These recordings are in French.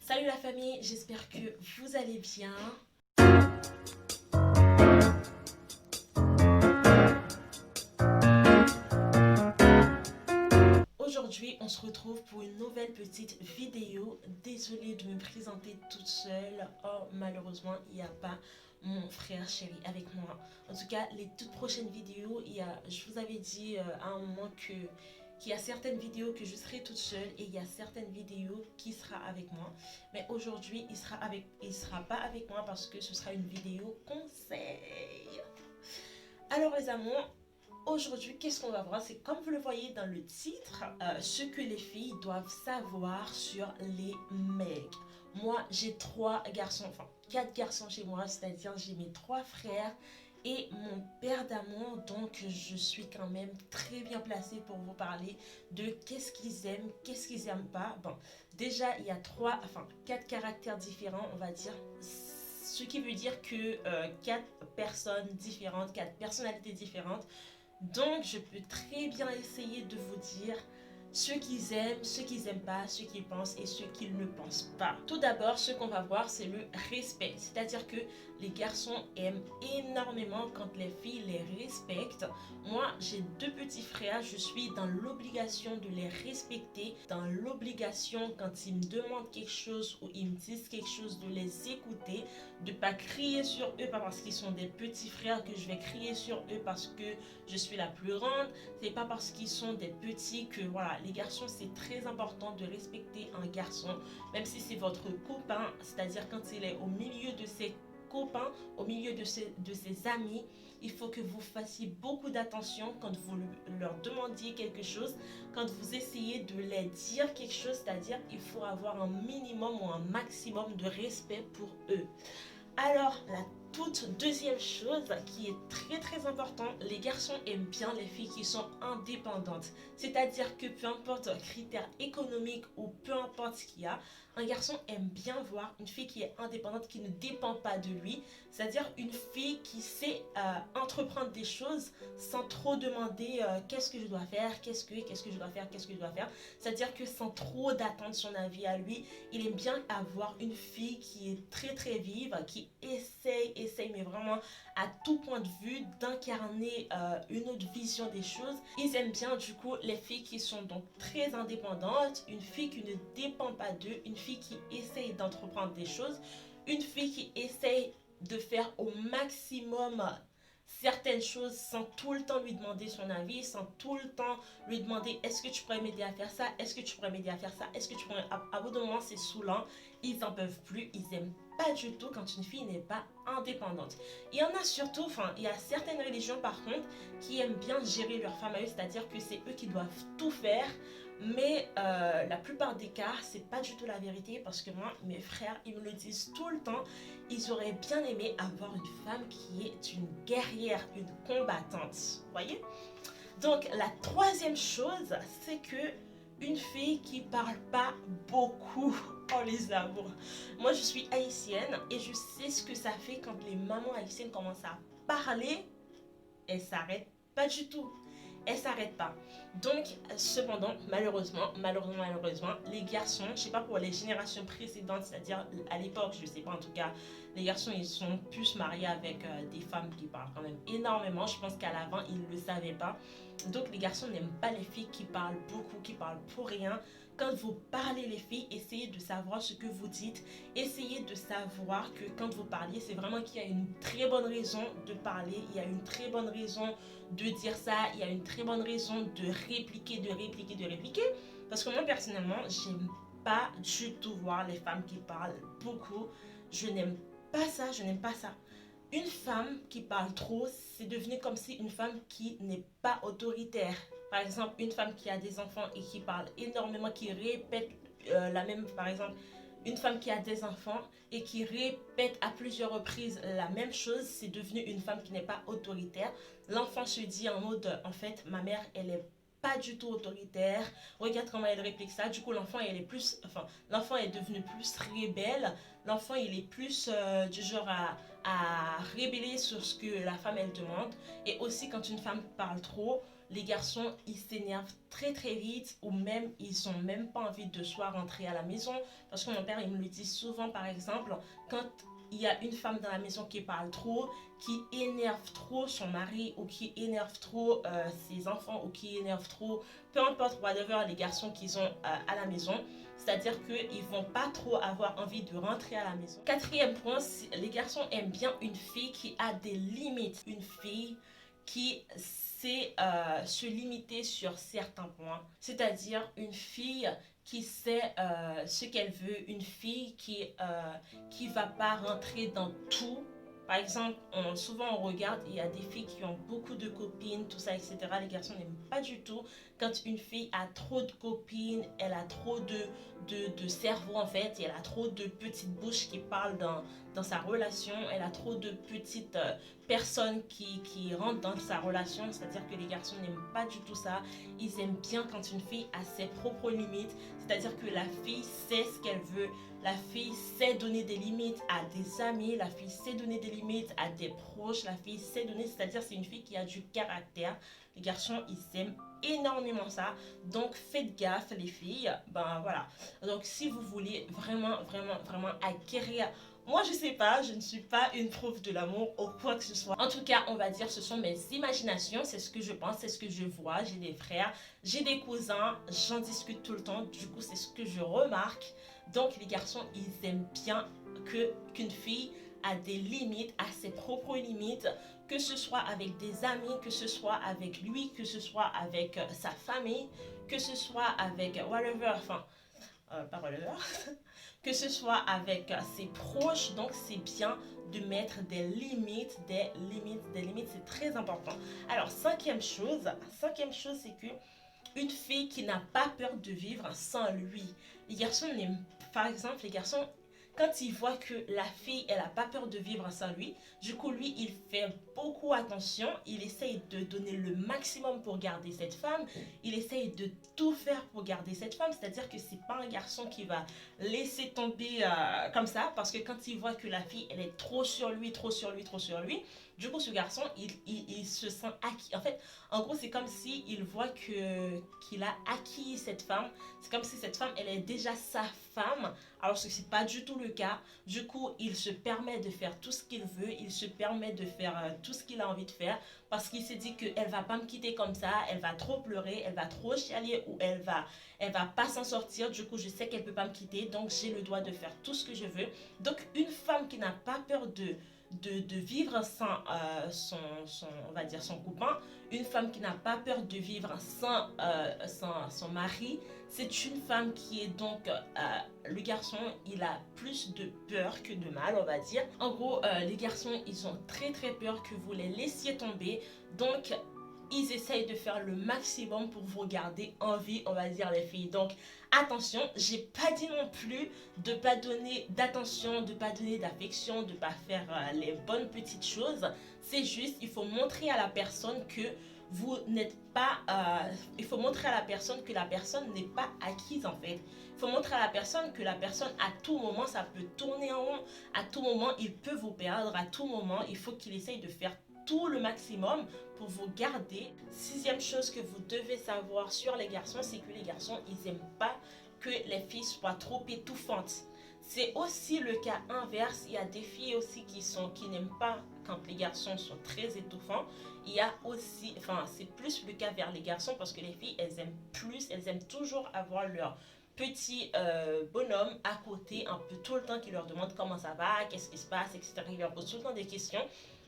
Salut la famille, j'espère que vous allez bien. Aujourd'hui, on se retrouve pour une nouvelle petite vidéo. Désolée de me présenter toute seule. Oh, malheureusement, il n'y a pas mon frère chéri avec moi. En tout cas, les toutes prochaines vidéos, je vous avais dit à un moment qu'il y a certaines vidéos que je serai toute seule et il y a certaines vidéos qui sera avec moi. Mais aujourd'hui, il sera pas avec moi parce que ce sera une vidéo conseil. Alors les amours, aujourd'hui, qu'est-ce qu'on va voir? C'est comme vous le voyez dans le titre, ce que les filles doivent savoir sur les mecs. Moi, j'ai trois garçons, enfin quatre garçons chez moi, c'est-à-dire j'ai mes trois frères et mon père d'amour, donc je suis quand même très bien placée pour vous parler de qu'est-ce qu'ils aiment, qu'est-ce qu'ils aiment pas. Bon, déjà il y a quatre caractères différents, on va dire, ce qui veut dire que quatre personnes différentes, quatre personnalités différentes. Donc, je peux très bien essayer de vous dire ce qu'ils aiment pas, ce qu'ils pensent et ce qu'ils ne pensent pas. Tout d'abord, ce qu'on va voir, c'est le respect. C'est-à-dire que les garçons aiment énormément quand les filles les respectent. Moi, j'ai deux petits frères, je suis dans l'obligation de les respecter, dans l'obligation quand ils me demandent quelque chose ou ils me disent quelque chose de les écouter, de pas crier sur eux, pas parce qu'ils sont des petits frères que je vais crier sur eux parce que je suis la plus grande. C'est pas parce qu'ils sont des petits que voilà, les garçons, c'est très important de respecter un garçon, même si c'est votre copain, c'est-à-dire quand il est au milieu de ses copains, au milieu de ses amis, il faut que vous fassiez beaucoup d'attention quand vous leur demandiez quelque chose, quand vous essayez de les dire quelque chose, c'est-à-dire il faut avoir un minimum ou un maximum de respect pour eux. Alors, la toute deuxième chose qui est très très importante, les garçons aiment bien les filles qui sont indépendantes. C'est-à-dire que peu importe le critère économique ou peu importe ce qu'il y a, un garçon aime bien voir une fille qui est indépendante, qui ne dépend pas de lui. C'est-à-dire une fille qui sait entreprendre des choses sans trop demander qu'est-ce que je dois faire, qu'est-ce que je dois faire, qu'est-ce que je dois faire. C'est-à-dire que sans trop d'attendre son avis à lui, il aime bien avoir une fille qui est très très vive, qui essaye mais vraiment à tout point de vue d'incarner une autre vision des choses. Ils aiment bien du coup les filles qui sont donc très indépendantes, une fille qui ne dépend pas d'eux, une fille qui essaye d'entreprendre des choses, une fille qui essaye de faire au maximum certaines choses sans tout le temps lui demander son avis, sans tout le temps lui demander est-ce que tu pourrais m'aider à faire ça, est-ce que tu pourrais m'aider à faire ça, est-ce que tu pourrais... À bout de moment, c'est saoulant, ils en peuvent plus, ils aiment pas du tout quand une fille n'est pas indépendante. Il y en a surtout, enfin, il y a certaines religions par contre qui aiment bien gérer leurs femmes à eux, c'est-à-dire que c'est eux qui doivent tout faire, mais la plupart des cas, c'est pas du tout la vérité parce que moi, mes frères, ils me le disent tout le temps, ils auraient bien aimé avoir une femme qui est une guerrière, une combattante. Voyez? Donc la troisième chose, c'est que une fille qui parle pas beaucoup. Oh les amours. Moi je suis haïtienne et je sais ce que ça fait quand les mamans haïtiennes commencent à parler. Elles s'arrêtent pas du tout. Elles s'arrêtent pas. Donc, cependant, malheureusement, les garçons, je sais pas pour les générations précédentes, c'est-à-dire à l'époque, je sais pas en tout cas, les garçons ils sont plus mariés avec des femmes qui parlent quand même énormément. Je pense qu'à l'avant ils ne le savaient pas. Donc les garçons n'aiment pas les filles qui parlent beaucoup, qui parlent pour rien. Quand vous parlez les filles, essayez de savoir ce que vous dites. Essayez de savoir que quand vous parliez, c'est vraiment qu'il y a une très bonne raison de parler. Il y a une très bonne raison de dire ça. Il y a une très bonne raison de répliquer, de répliquer, de répliquer. Parce que moi personnellement, j'aime pas du tout voir les femmes qui parlent beaucoup. Je n'aime pas ça, je n'aime pas ça. Une femme qui parle trop, c'est devenu comme si une femme qui n'est pas autoritaire. Par exemple, une femme qui a des enfants et qui parle énormément, qui répète la même, par exemple, une femme qui a des enfants et qui répète à plusieurs reprises la même chose, c'est devenu une femme qui n'est pas autoritaire. L'enfant se dit en mode, en fait, ma mère, elle est pas du tout autoritaire. Regarde comment elle réplique ça. Du coup, l'enfant est devenu plus rebelle. L'enfant, il est plus du genre à rébeller sur ce que la femme, elle demande. Et aussi, quand une femme parle trop, les garçons, ils s'énervent très très vite ou même ils ont même pas envie de soit rentrer à la maison. Parce que mon père, il me le dit souvent, par exemple, quand il y a une femme dans la maison qui parle trop, qui énerve trop son mari ou qui énerve trop ses enfants ou qui énerve trop, peu importe, whatever, les garçons qu'ils ont à la maison, c'est-à-dire qu'ils vont pas trop avoir envie de rentrer à la maison. Quatrième point, les garçons aiment bien une fille qui a des limites. Une fille qui sait se limiter sur certains points. C'est-à-dire une fille qui sait ce qu'elle veut, une fille qui va pas rentrer dans tout. Par exemple, souvent on regarde, il y a des filles qui ont beaucoup de copines, tout ça, etc. Les garçons n'aiment pas du tout quand une fille a trop de copines, elle a trop de cerveau en fait, et elle a trop de petites bouches qui parlent dans sa relation, elle a trop de petites personnes qui rentrent dans sa relation, c'est-à-dire que les garçons n'aiment pas du tout ça. Ils aiment bien quand une fille a ses propres limites, c'est-à-dire que la fille sait ce qu'elle veut, la fille sait donner des limites à des amis, la fille sait donner des limites à des proches, la fille sait donner, c'est-à-dire c'est une fille qui a du caractère. Les garçons, ils aiment énormément ça. Donc faites gaffe les filles. Ben voilà. Donc si vous voulez vraiment, vraiment, vraiment acquérir, moi je sais pas, je ne suis pas une prof de l'amour ou quoi que ce soit. En tout cas, on va dire ce sont mes imaginations, c'est ce que je pense, c'est ce que je vois. J'ai des frères, j'ai des cousins, j'en discute tout le temps. Du coup, c'est ce que je remarque. Donc les garçons, ils aiment bien qu'une fille a des limites, a ses propres limites, que ce soit avec des amis, que ce soit avec lui, que ce soit avec sa famille, que ce soit avec whatever, enfin, pas whatever, que ce soit avec ses proches. Donc c'est bien de mettre des limites, des limites, des limites, c'est très important. Alors cinquième chose, c'est que une fille qui n'a pas peur de vivre sans lui. Les garçons n'aiment, par exemple, les garçons, quand ils voient que la fille, elle n'a pas peur de vivre sans lui, du coup, lui, il fait beaucoup attention, il essaye de donner le maximum pour garder cette femme, il essaye de tout faire pour garder cette femme, c'est-à-dire que c'est pas un garçon qui va laisser tomber comme ça, parce que quand il voit que la fille, elle est trop sur lui, trop sur lui, trop sur lui, du coup, ce garçon, il se sent acquis. En fait, en gros, c'est comme s'il voit qu'il a acquis cette femme. C'est comme si cette femme, elle est déjà sa femme, alors que ce n'est pas du tout le cas. Du coup, il se permet de faire tout ce qu'il veut, il se permet de faire tout ce qu'il a envie de faire, parce qu'il s'est dit qu'elle va pas me quitter comme ça, elle va trop pleurer, elle va trop chialer, ou elle va pas s'en sortir. Du coup, je sais qu'elle peut pas me quitter, donc j'ai le droit de faire tout ce que je veux. Donc, une femme qui n'a pas peur de vivre sans on va dire son copain, une femme qui n'a pas peur de vivre sans son mari, c'est une femme qui est donc, le garçon, il a plus de peur que de mal, on va dire. En gros, les garçons, ils ont très très peur que vous les laissiez tomber, donc ils essayent de faire le maximum pour vous garder en vie, on va dire les filles. Donc attention, j'ai pas dit non plus de pas donner d'attention, de pas donner d'affection, de pas faire les bonnes petites choses. C'est juste, il faut montrer à la personne que vous n'êtes pas, il faut montrer à la personne que la personne n'est pas acquise en fait. Il faut montrer à la personne que la personne, à tout moment, ça peut tourner en rond, à tout moment, il peut vous perdre, à tout moment, il faut qu'il essaye de faire tout le maximum pour vous garder. Sixième chose que vous devez savoir sur les garçons, c'est que les garçons, ils aiment pas que les filles soient trop étouffantes. C'est aussi le cas inverse. Il y a des filles aussi qui n'aiment pas quand les garçons sont très étouffants. Il y a aussi, enfin, c'est plus le cas vers les garçons parce que les filles, elles aiment toujours avoir leur petit bonhomme à côté, un peu tout le temps qui leur demande comment ça va, qu'est-ce qui se passe, etc. Ils leur posent tout le temps des questions.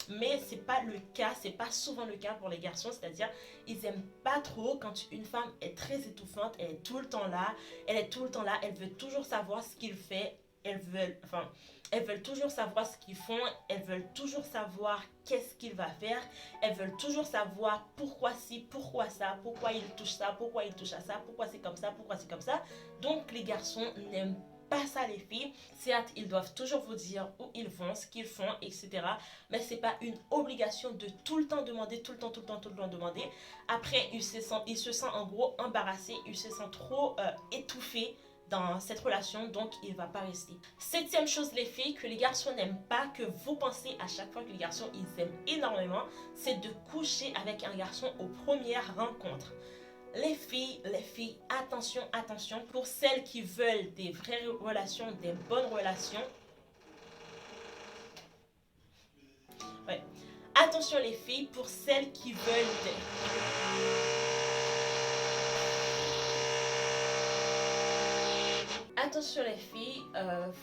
Mais c'est pas le cas, c'est pas souvent le cas pour les garçons, c'est-à-dire ils aiment pas trop quand une femme est très étouffante, elle est tout le temps là, elle veut toujours savoir ce qu'il fait, elles veulent toujours savoir ce qu'ils font, elles veulent toujours savoir qu'est-ce qu'il va faire, elles veulent toujours savoir pourquoi ci, pourquoi ça, pourquoi il touche ça, pourquoi il touche à ça, pourquoi c'est comme ça, pourquoi c'est comme ça. Donc les garçons n'aiment pas ça les filles. Certes, ils doivent toujours vous dire où ils vont, ce qu'ils font, etc. Mais c'est pas une obligation de tout le temps demander, tout le temps demander. Après, ils se sentent en gros embarrassés, ils se sentent trop étouffés dans cette relation, donc il va pas rester. Septième chose les filles, que les garçons n'aiment pas, que vous pensez à chaque fois que les garçons ils aiment énormément, c'est de coucher avec un garçon aux premières rencontres. Les filles, attention, attention, pour celles qui veulent des vraies relations, des bonnes relations, ouais. Attention les filles, pour celles qui veulent Attention les filles,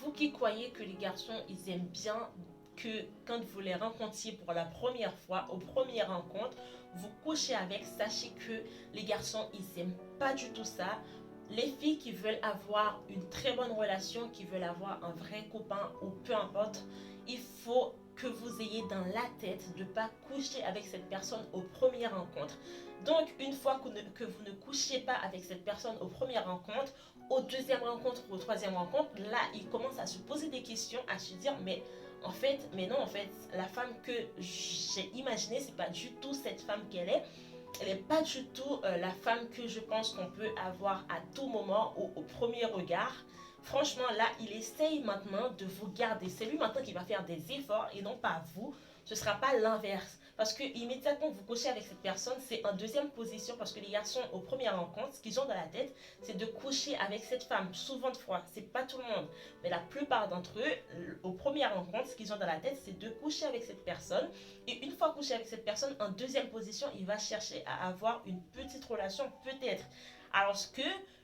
vous qui croyez que les garçons ils aiment bien que quand vous les rencontriez pour la première fois, aux premières rencontres, vous couchez avec, sachez que les garçons ils aiment pas du tout ça. Les filles qui veulent avoir une très bonne relation, qui veulent avoir un vrai copain ou peu importe, il faut que vous ayez dans la tête de ne pas coucher avec cette personne aux premières rencontres. Donc, une fois que vous ne couchiez pas avec cette personne aux premières rencontres, aux deuxième rencontre ou aux troisième rencontre, là, il commence à se poser des questions, à se dire, mais non, en fait, la femme que j'ai imaginée, c'est pas du tout cette femme qu'elle est. Elle n'est pas du tout la femme que je pense qu'on peut avoir à tout moment au premier regard. Franchement, là, il essaye maintenant de vous garder. C'est lui maintenant qui va faire des efforts et non pas vous. Ce ne sera pas l'inverse. Parce que immédiatement vous couchez avec cette personne, c'est en deuxième position parce que les garçons, aux premières rencontres, ce qu'ils ont dans la tête, c'est de coucher avec cette femme. Souvent de fois, c'est pas tout le monde, mais la plupart d'entre eux, aux premières rencontres, ce qu'ils ont dans la tête, c'est de coucher avec cette personne. Et une fois couché avec cette personne, en deuxième position, il va chercher à avoir une petite relation, peut-être. Alors que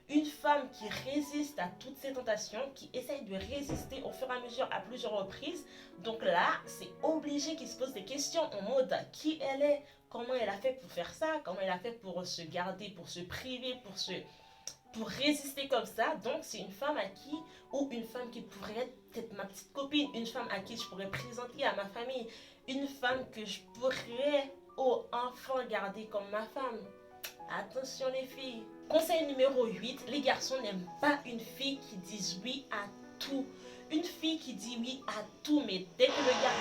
une femme qui résiste à toutes ces tentations, qui essaye de résister au fur et à mesure à plusieurs reprises, donc là, c'est obligé qu'il se pose des questions en mode qui elle est, comment elle a fait pour faire ça, comment elle a fait pour se garder, pour se priver, pour résister comme ça. Donc c'est une femme à qui, ou une femme qui pourrait être peut-être ma petite copine, une femme à qui je pourrais présenter à ma famille, une femme que je pourrais aux enfants garder comme ma femme. Attention les filles. Conseil numéro 8, les garçons n'aiment pas une fille qui dise oui à tout. Une fille qui dit oui à tout, mais dès que le gars...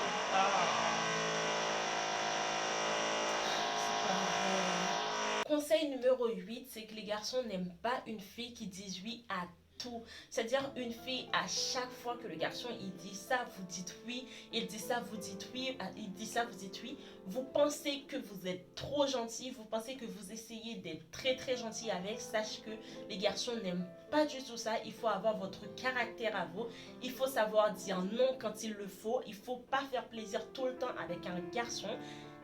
Conseil numéro 8, c'est que les garçons n'aiment pas une fille qui dise oui à tout. C'est-à-dire une fille, à chaque fois que le garçon il dit ça, vous dites oui, il dit ça, vous dites oui, il dit ça, vous dites oui. Vous pensez que vous êtes trop gentil, vous pensez que vous essayez d'être très très gentil avec. Sache que les garçons n'aiment pas du tout ça. Il faut avoir votre caractère à vous. Il faut savoir dire non quand il le faut. Il ne faut pas faire plaisir tout le temps avec un garçon.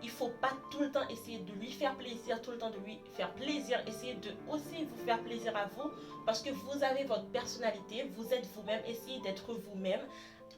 Il ne faut pas tout le temps essayer de lui faire plaisir, tout le temps de lui faire plaisir. Essayez de aussi vous faire plaisir à vous parce que vous avez votre personnalité, vous êtes vous-même. Essayez d'être vous-même.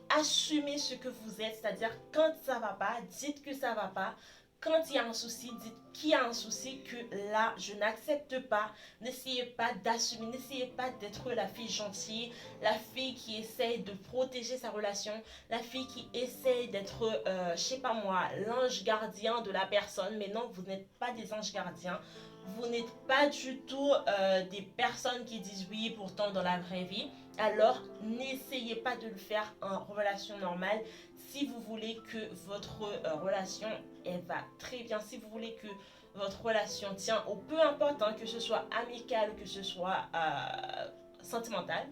Assumez ce que vous êtes, c'est-à-dire quand ça va pas, dites que ça va pas. Quand il y a un souci, dites qu'il y a un souci, que là, je n'accepte pas. N'essayez pas d'assumer, n'essayez pas d'être la fille gentille, la fille qui essaye de protéger sa relation, la fille qui essaye d'être, je sais pas moi, l'ange gardien de la personne. Mais non, vous n'êtes pas des anges gardiens. Vous n'êtes pas du tout des personnes qui disent oui pourtant dans la vraie vie. Alors, n'essayez pas de le faire en relation normale. Si vous voulez que votre relation elle va très bien, si vous voulez que votre relation tient, ou peu importe, hein, que ce soit amical, que ce soit sentimental,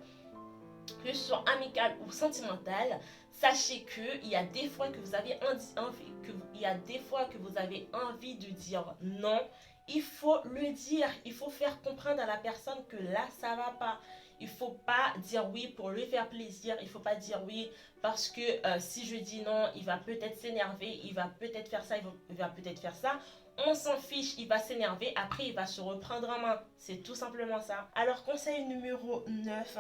que ce soit amical ou sentimental, sachez qu'il y a des fois que vous avez envie, il y a des fois que vous avez envie de dire non. Il faut le dire, il faut faire comprendre à la personne que là ça va pas. Il faut pas dire oui pour lui faire plaisir, il faut pas dire oui parce que si je dis non, il va peut-être s'énerver, il va peut-être faire ça, il va peut-être faire ça. On s'en fiche, il va s'énerver, après il va se reprendre en main. C'est tout simplement ça. Alors conseil numéro 9,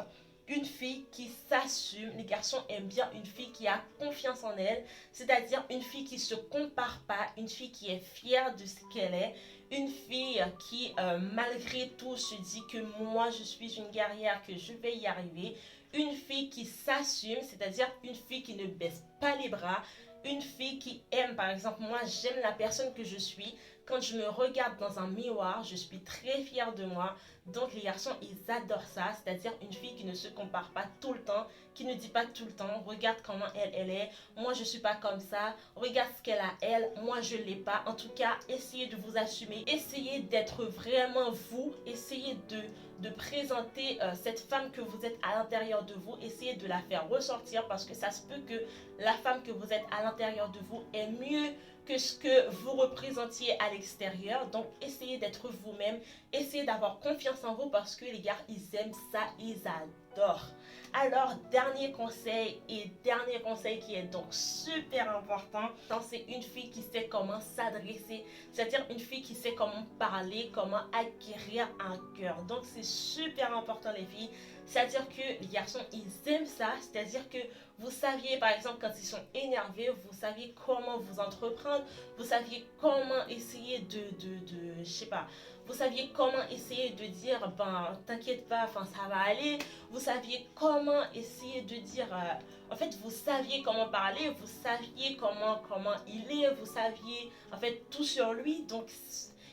une fille qui s'assume. Les garçons aiment bien une fille qui a confiance en elle, c'est-à-dire une fille qui se compare pas, une fille qui est fière de ce qu'elle est, une fille qui malgré tout se dit que moi je suis une guerrière, que je vais y arriver, une fille qui s'assume, c'est-à-dire une fille qui ne baisse pas les bras, une fille qui aime. Par exemple, moi j'aime la personne que je suis. Quand je me regarde dans un miroir, je suis très fière de moi. Donc les garçons, ils adorent ça, c'est-à-dire une fille qui ne se compare pas tout le temps, qui ne dit pas tout le temps, regarde comment elle est, moi je suis pas comme ça, regarde ce qu'elle a elle, moi je l'ai pas. En tout cas, essayez de vous assumer, essayez d'être vraiment vous, essayez de présenter cette femme que vous êtes à l'intérieur de vous, essayez de la faire ressortir parce que ça se peut que la femme que vous êtes à l'intérieur de vous est mieux que ce que vous représentiez à l'extérieur. Donc essayez d'être vous-même, essayez d'avoir confiance en vous parce que les gars, ils aiment ça, ils adorent. Alors, dernier conseil qui est donc super important, c'est une fille qui sait comment s'adresser, c'est-à-dire une fille qui sait comment parler, comment acquérir un cœur. Donc c'est super important les filles, c'est-à-dire que les garçons, ils aiment ça, c'est-à-dire que vous saviez par exemple quand ils sont énervés, vous saviez comment vous entreprendre, vous saviez comment essayer je sais pas, vous saviez comment essayer de dire ben t'inquiète pas, enfin ça va aller, vous saviez comment essayer de dire en fait vous saviez comment parler, vous saviez comment il est, vous saviez en fait tout sur lui. Donc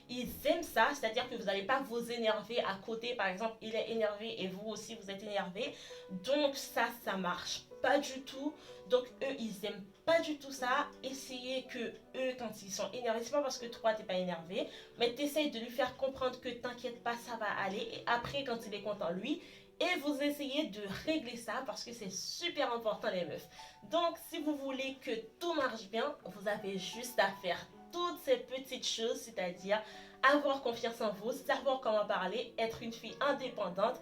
ils aiment ça, c'est-à-dire que vous n'allez pas vous énerver à côté, par exemple il est énervé et vous aussi vous êtes énervé, donc ça marche pas du tout. Donc eux ils aiment pas du tout ça. Essayez que eux quand ils sont énervés, c'est pas parce que toi t'es pas énervé, mais t'essayes de lui faire comprendre que t'inquiète pas, ça va aller, et après quand il est content lui, et vous essayez de régler ça parce que c'est super important les meufs. Donc si vous voulez que tout marche bien, vous avez juste à faire toutes ces petites choses, c'est-à-dire avoir confiance en vous, savoir comment parler, être une fille indépendante,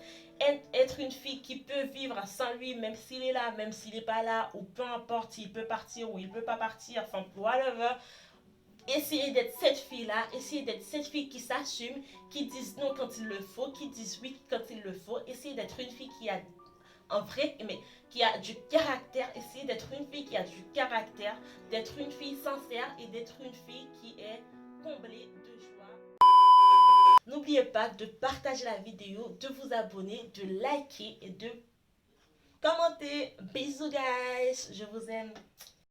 être une fille qui peut vivre sans lui, même s'il est là, même s'il n'est pas là, ou peu importe s'il peut partir ou il peut pas partir, enfin whatever. Essayez d'être cette fille-là, essayez d'être cette fille qui s'assume, qui dise non quand il le faut, qui dise oui quand il le faut. Essayez d'être une fille qui a un vrai, mais qui a du caractère. Essayez d'être une fille qui a du caractère, d'être une fille sincère et d'être une fille qui est comblée de joie. N'oubliez pas de partager la vidéo, de vous abonner, de liker et de commenter. Bisous guys, je vous aime.